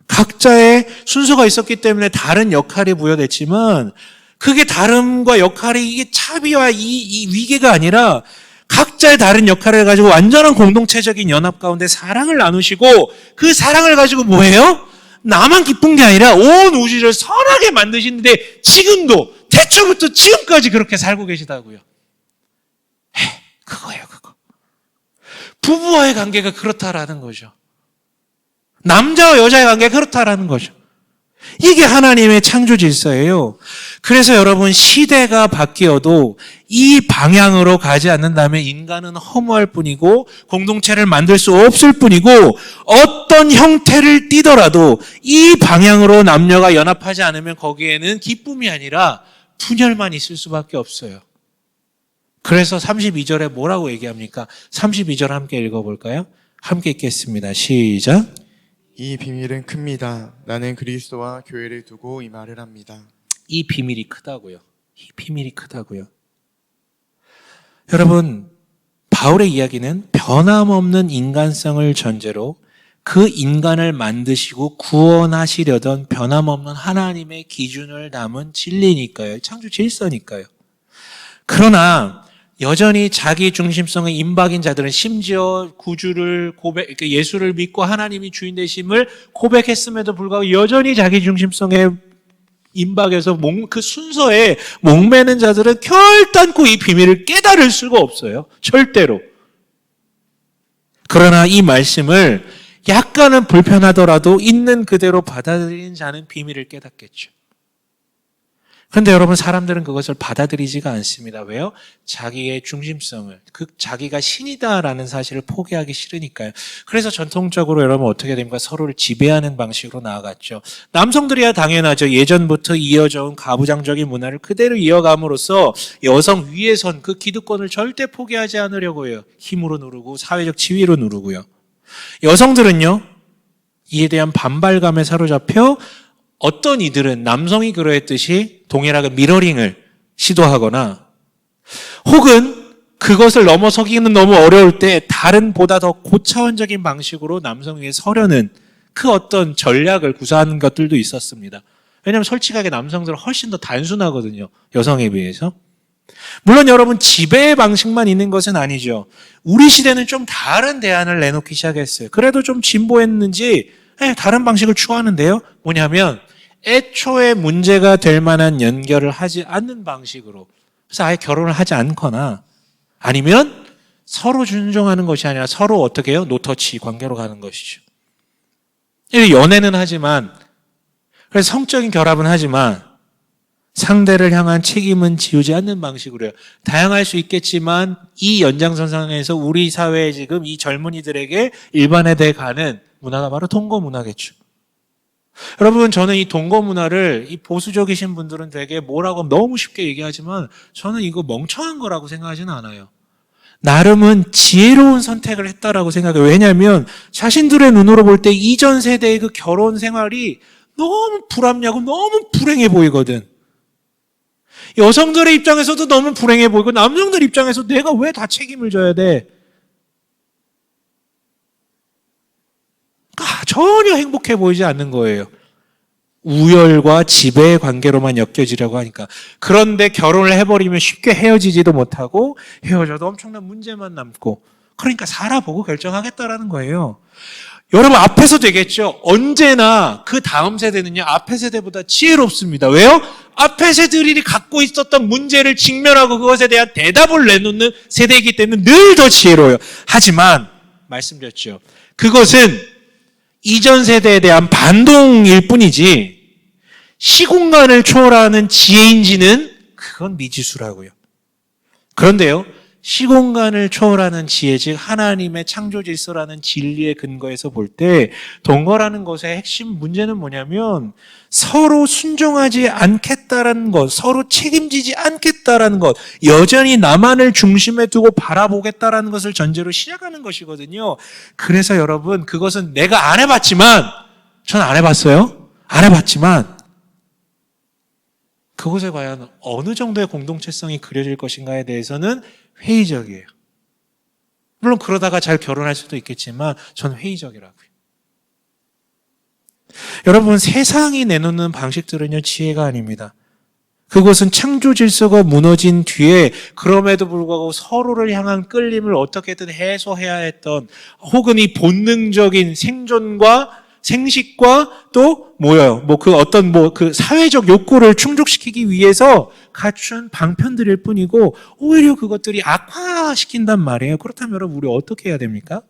각자의 순서가 있었기 때문에 다른 역할이 부여됐지만 그게 다름과 역할이 이게 차비와 이 위계가 아니라 각자의 다른 역할을 가지고 완전한 공동체적인 연합 가운데 사랑을 나누시고 그 사랑을 가지고 뭐예요? 나만 기쁜 게 아니라 온 우주를 선하게 만드시는데 지금도 태초부터 지금까지 그렇게 살고 계시다고요. 그거예요, 그거. 부부와의 관계가 그렇다라는 거죠. 남자와 여자의 관계가 그렇다라는 거죠. 이게 하나님의 창조 질서예요. 그래서 여러분 시대가 바뀌어도 이 방향으로 가지 않는다면 인간은 허무할 뿐이고 공동체를 만들 수 없을 뿐이고 어떤 형태를 띠더라도 이 방향으로 남녀가 연합하지 않으면 거기에는 기쁨이 아니라 분열만 있을 수밖에 없어요. 그래서 32절에 뭐라고 얘기합니까? 32절 함께 읽어볼까요? 함께 읽겠습니다. 시작. 이 비밀은 큽니다. 나는 그리스도와 교회를 두고 이 말을 합니다. 이 비밀이 크다고요. 이 비밀이 크다고요. 여러분, 바울의 이야기는 변함없는 인간성을 전제로 그 인간을 만드시고 구원하시려던 변함없는 하나님의 기준을 담은 진리니까요. 창조 질서니까요. 그러나 여전히 자기 중심성에 임박인 자들은 심지어 구주를 예수를 믿고 하나님이 주인 되심을 고백했음에도 불구하고 여전히 자기 중심성에 임박해서 그 순서에 목매는 자들은 결단코 이 비밀을 깨달을 수가 없어요. 절대로. 그러나 이 말씀을 약간은 불편하더라도 있는 그대로 받아들이는 자는 비밀을 깨닫겠죠. 그런데 여러분 사람들은 그것을 받아들이지가 않습니다. 왜요? 자기의 중심성을, 자기가 신이다라는 사실을 포기하기 싫으니까요. 그래서 전통적으로 여러분 어떻게 됩니까? 서로를 지배하는 방식으로 나아갔죠. 남성들이야 당연하죠. 예전부터 이어져 온 가부장적인 문화를 그대로 이어감으로써 여성 위에 선 그 기득권을 절대 포기하지 않으려고 해요. 힘으로 누르고 사회적 지위로 누르고요. 여성들은요, 이에 대한 반발감에 사로잡혀 어떤 이들은 남성이 그러했듯이 동일하게 미러링을 시도하거나 혹은 그것을 넘어서기는 너무 어려울 때 다른 보다 더 고차원적인 방식으로 남성 위에 서려는 그 어떤 전략을 구사하는 것들도 있었습니다. 왜냐하면 솔직하게 남성들은 훨씬 더 단순하거든요. 여성에 비해서. 물론 여러분 지배의 방식만 있는 것은 아니죠. 우리 시대는 좀 다른 대안을 내놓기 시작했어요. 그래도 좀 진보했는지 다른 방식을 추구하는데요. 뭐냐면 애초에 문제가 될 만한 연결을 하지 않는 방식으로, 그래서 아예 결혼을 하지 않거나 아니면 서로 존중하는 것이 아니라 서로 어떻게 해요? 노터치 관계로 가는 것이죠. 연애는 하지만, 그래서 성적인 결합은 하지만 상대를 향한 책임은 지우지 않는 방식으로 해요. 다양할 수 있겠지만 이 연장선상에서 우리 사회에 지금 이 젊은이들에게 일반에 대해 가는 문화가 바로 동거 문화겠죠. 여러분 저는 이 동거 문화를 이 보수적이신 분들은 되게 뭐라고 너무 쉽게 얘기하지만 저는 이거 멍청한 거라고 생각하지는 않아요. 나름은 지혜로운 선택을 했다라고 생각해요. 왜냐하면 자신들의 눈으로 볼 때 이전 세대의 그 결혼 생활이 너무 불합리하고 너무 불행해 보이거든. 여성들의 입장에서도 너무 불행해 보이고 남성들 입장에서 내가 왜 다 책임을 져야 돼? 전혀 행복해 보이지 않는 거예요. 우열과 지배의 관계로만 엮여지려고 하니까. 그런데 결혼을 해버리면 쉽게 헤어지지도 못하고 헤어져도 엄청난 문제만 남고, 그러니까 살아보고 결정하겠다라는 거예요. 여러분, 앞에서 되겠죠. 언제나 그 다음 세대는요, 앞의 세대보다 지혜롭습니다. 왜요? 앞의 세대들이 갖고 있었던 문제를 직면하고 그것에 대한 대답을 내놓는 세대이기 때문에 늘 더 지혜로워요. 하지만 말씀드렸죠. 그것은 이전 세대에 대한 반동일 뿐이지 시공간을 초월하는 지혜인지는 그건 미지수라고요. 그런데요, 시공간을 초월하는 지혜, 즉 하나님의 창조 질서라는 진리의 근거에서 볼 때 동거라는 것의 핵심 문제는 뭐냐면 서로 순종하지 않겠다라는 것, 서로 책임지지 않겠다라는 것, 여전히 나만을 중심에 두고 바라보겠다라는 것을 전제로 시작하는 것이거든요. 그래서 여러분, 그것은 내가 안 해봤지만, 전 안 해봤어요. 안 해봤지만 그곳에 과연 어느 정도의 공동체성이 그려질 것인가에 대해서는 회의적이에요. 물론 그러다가 잘 결혼할 수도 있겠지만 전 회의적이라고요. 여러분, 세상이 내놓는 방식들은요, 지혜가 아닙니다. 그것은 창조 질서가 무너진 뒤에 그럼에도 불구하고 서로를 향한 끌림을 어떻게든 해소해야 했던, 혹은 이 본능적인 생존과 생식과 또 뭐예요? 그 사회적 욕구를 충족시키기 위해서 갖춘 방편들일 뿐이고 오히려 그것들이 악화시킨단 말이에요. 그렇다면 여러분, 우리 어떻게 해야 됩니까?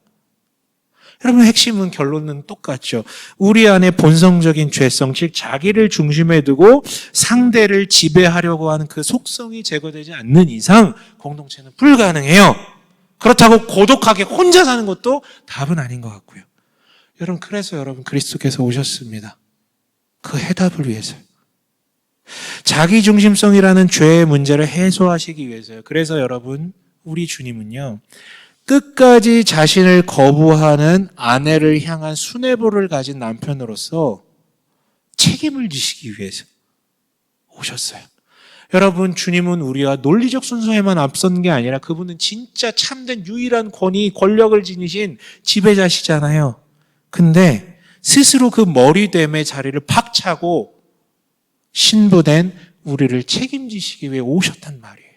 여러분, 핵심은 결론은 똑같죠. 우리 안에 본성적인 죄성, 즉 자기를 중심에 두고 상대를 지배하려고 하는 그 속성이 제거되지 않는 이상 공동체는 불가능해요. 그렇다고 고독하게 혼자 사는 것도 답은 아닌 것 같고요. 여러분, 그래서 여러분 그리스도께서 오셨습니다. 그 해답을 위해서요. 자기중심성이라는 죄의 문제를 해소하시기 위해서요. 그래서 여러분, 우리 주님은요, 끝까지 자신을 거부하는 아내를 향한 순애보를 가진 남편으로서 책임을 지시기 위해서 오셨어요. 여러분, 주님은 우리와 논리적 순서에만 앞선 게 아니라 그분은 진짜 참된 유일한 권력을 지니신 지배자시잖아요. 근데 스스로 그 머리됨의 자리를 팍 차고 신부된 우리를 책임지시기 위해 오셨단 말이에요.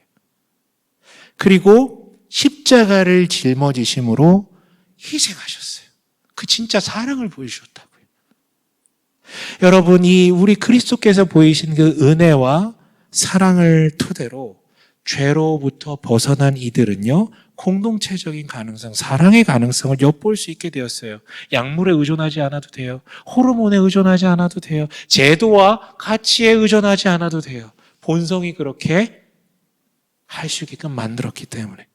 그리고 십자가를 짊어지심으로 희생하셨어요. 그 진짜 사랑을 보여주셨다고요. 여러분, 우리 그리스도께서 보이신 그 은혜와 사랑을 토대로 죄로부터 벗어난 이들은요, 공동체적인 가능성, 사랑의 가능성을 엿볼 수 있게 되었어요. 약물에 의존하지 않아도 돼요. 호르몬에 의존하지 않아도 돼요. 제도와 가치에 의존하지 않아도 돼요. 본성이 그렇게 할 수 있게끔 만들었기 때문에.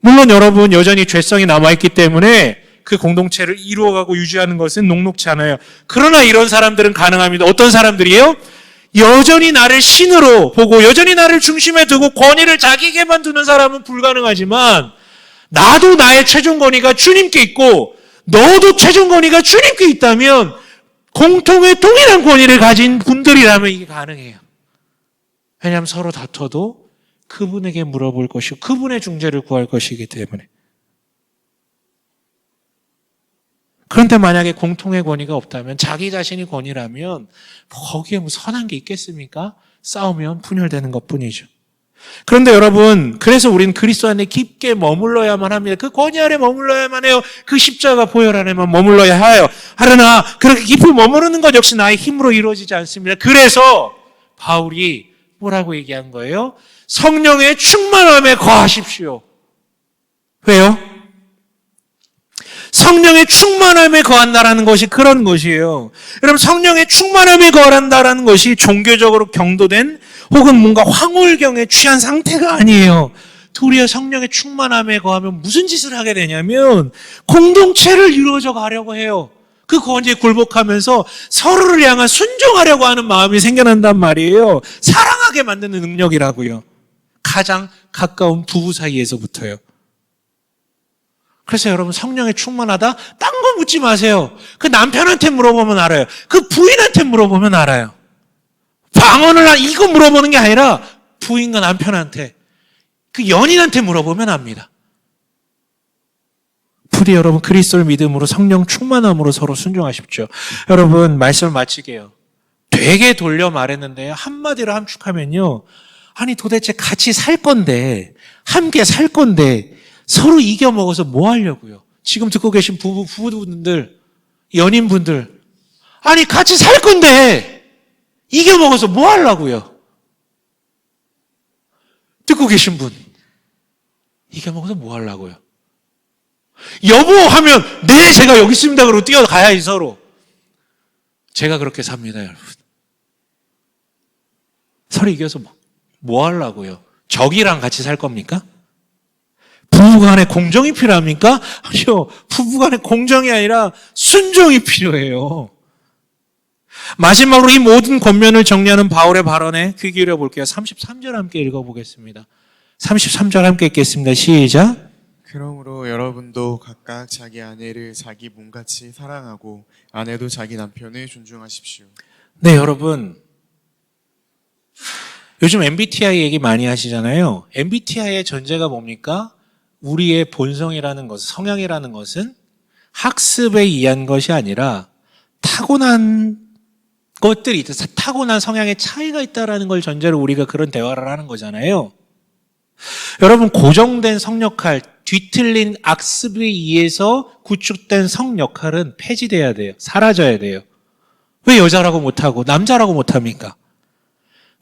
물론 여러분, 여전히 죄성이 남아있기 때문에 그 공동체를 이루어가고 유지하는 것은 녹록지 않아요. 그러나 이런 사람들은 가능합니다. 어떤 사람들이에요? 여전히 나를 신으로 보고 여전히 나를 중심에 두고 권위를 자기에게만 두는 사람은 불가능하지만, 나도 나의 최종 권위가 주님께 있고 너도 최종 권위가 주님께 있다면 공통의 동일한 권위를 가진 분들이라면 이게 가능해요. 왜냐하면 서로 다퉈도 그분에게 물어볼 것이고 그분의 중재를 구할 것이기 때문에. 그런데 만약에 공통의 권위가 없다면, 자기 자신이 권위라면 거기에 뭐 선한 게 있겠습니까? 싸우면 분열되는 것뿐이죠. 그런데 여러분, 그래서 우리는 그리스도 안에 깊게 머물러야만 합니다. 그 권위 아래 머물러야만 해요. 그 십자가 보혈 안에만 머물러야 해요. 하러나 그렇게 깊이 머무르는 것 역시 나의 힘으로 이루어지지 않습니다. 그래서 바울이 뭐라고 얘기한 거예요? 성령의 충만함에 거하십시오. 왜요? 성령의 충만함에 거한다라는 것이 그런 것이에요. 여러분, 성령의 충만함에 거한다라는 것이 종교적으로 경도된 혹은 뭔가 황홀경에 취한 상태가 아니에요. 도리어 성령의 충만함에 거하면 무슨 짓을 하게 되냐면 공동체를 이루어져 가려고 해요. 그 권위에 굴복하면서 서로를 향한 순종하려고 하는 마음이 생겨난단 말이에요. 사랑하게 만드는 능력이라고요. 가장 가까운 부부 사이에서부터요. 그래서 여러분, 성령에 충만하다? 딴 거 묻지 마세요. 그 남편한테 물어보면 알아요. 그 부인한테 물어보면 알아요. 방언을 이거 물어보는 게 아니라 부인과 남편한테, 그 연인한테 물어보면 압니다. 부디 여러분, 그리스도를 믿음으로 성령 충만함으로 서로 순종하십시오. 여러분, 말씀을 마치게요. 되게 돌려 말했는데 한마디로 함축하면요. 아니 도대체 같이 살 건데 함께 살 건데 서로 이겨 먹어서 뭐 하려고요? 지금 듣고 계신 부부분들, 연인분들, 아니 같이 살 건데 이겨 먹어서 뭐 하려고요? 듣고 계신 분, 이겨 먹어서 뭐 하려고요? 여보 하면 네 제가 여기 있습니다 그러고 뛰어가야지 서로. 제가 그렇게 삽니다 여러분. 서로 이겨서 뭐 하려고요? 적이랑 같이 살 겁니까? 부부간에 공정이 필요합니까? 아니요. 부부간에 공정이 아니라 순종이 필요해요. 마지막으로 이 모든 권면을 정리하는 바울의 발언에 귀 기울여 볼게요. 33절 함께 읽어보겠습니다. 33절 함께 읽겠습니다. 시작. 그러므로 여러분도 각각 자기 아내를 자기 몸같이 사랑하고 아내도 자기 남편을 존중하십시오. 네, 여러분. 요즘 MBTI 얘기 많이 하시잖아요. MBTI의 전제가 뭡니까? 우리의 본성이라는 것은, 성향이라는 것은 학습에 의한 것이 아니라 타고난 것들이 있다. 타고난 성향의 차이가 있다는 걸 전제로 우리가 그런 대화를 하는 거잖아요. 여러분, 고정된 성역할, 뒤틀린 악습에 의해서 구축된 성역할은 폐지돼야 돼요. 사라져야 돼요. 왜 여자라고 못하고 남자라고 못합니까?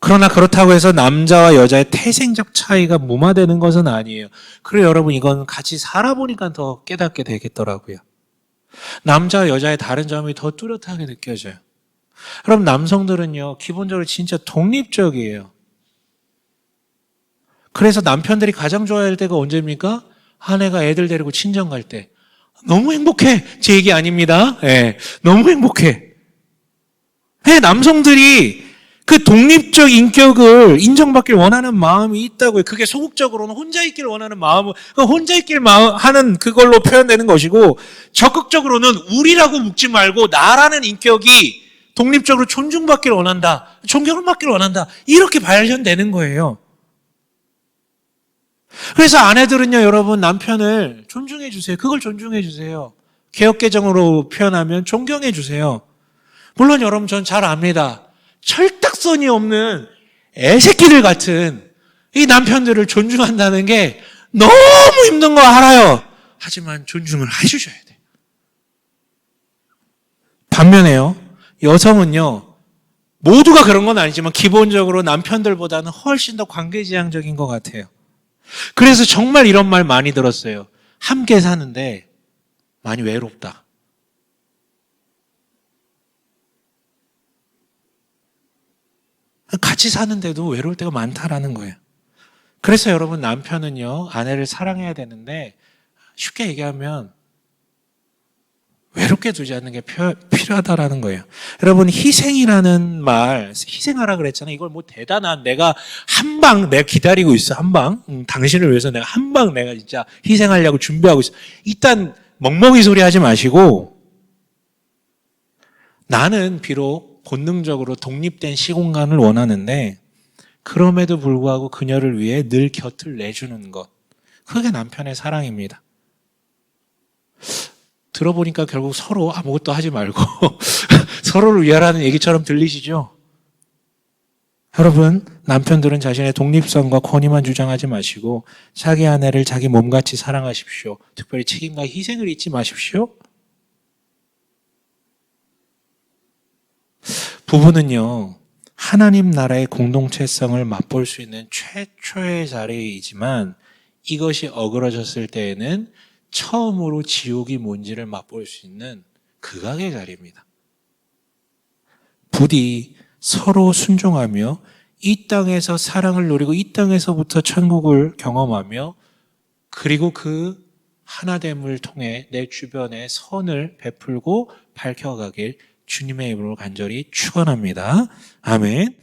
그러나 그렇다고 해서 남자와 여자의 태생적 차이가 무마되는 것은 아니에요. 그래 여러분, 이건 같이 살아보니까 더 깨닫게 되겠더라고요. 남자와 여자의 다른 점이 더 뚜렷하게 느껴져요. 그럼 남성들은요, 기본적으로 진짜 독립적이에요. 그래서 남편들이 가장 좋아할 때가 언제입니까? 아내가 애들 데리고 친정 갈 때. 너무 행복해. 제 얘기 아닙니다. 네, 너무 행복해. 네, 남성들이 그 독립적 인격을 인정받길 원하는 마음이 있다고요. 그게 소극적으로는 혼자 있길 원하는 마음을, 혼자 있길 하는 그걸로 표현되는 것이고, 적극적으로는 우리라고 묻지 말고 나라는 인격이 독립적으로 존중받길 원한다. 존경을 받길 원한다. 이렇게 발현되는 거예요. 그래서 아내들은요, 여러분, 남편을 존중해 주세요. 그걸 존중해 주세요. 개혁개정으로 표현하면 존경해 주세요. 물론 여러분, 전 잘 압니다. 철딱선이 없는 애새끼들 같은 이 남편들을 존중한다는 게 너무 힘든 거 알아요. 하지만 존중을 해주셔야 돼요. 반면에요, 여성은요, 모두가 그런 건 아니지만 기본적으로 남편들보다는 훨씬 더 관계지향적인 것 같아요. 그래서 정말 이런 말 많이 들었어요. 함께 사는데 많이 외롭다. 같이 사는데도 외로울 때가 많다라는 거예요. 그래서 여러분, 남편은요, 아내를 사랑해야 되는데 쉽게 얘기하면 외롭게 두지 않는 게 필요하다라는 거예요. 여러분, 희생이라는 말, 희생하라 그랬잖아요. 이걸 뭐 대단한, 내가 한 방 내가 기다리고 있어. 한 방. 당신을 위해서 내가 한 방 내가 진짜 희생하려고 준비하고 있어. 일단 멍멍이 소리 하지 마시고, 나는 비록 본능적으로 독립된 시공간을 원하는데 그럼에도 불구하고 그녀를 위해 늘 곁을 내주는 것, 그게 남편의 사랑입니다. 들어보니까 결국 서로 아무것도 하지 말고 서로를 위하라는 얘기처럼 들리시죠? 여러분, 남편들은 자신의 독립성과 권위만 주장하지 마시고 자기 아내를 자기 몸같이 사랑하십시오. 특별히 책임과 희생을 잊지 마십시오. 부부는요, 하나님 나라의 공동체성을 맛볼 수 있는 최초의 자리이지만 이것이 어그러졌을 때에는 처음으로 지옥이 뭔지를 맛볼 수 있는 극악의 자리입니다. 부디 서로 순종하며 이 땅에서 사랑을 누리고 이 땅에서부터 천국을 경험하며 그리고 그 하나됨을 통해 내 주변에 선을 베풀고 밝혀가길 주님의 이름으로 간절히 축원합니다. 아멘.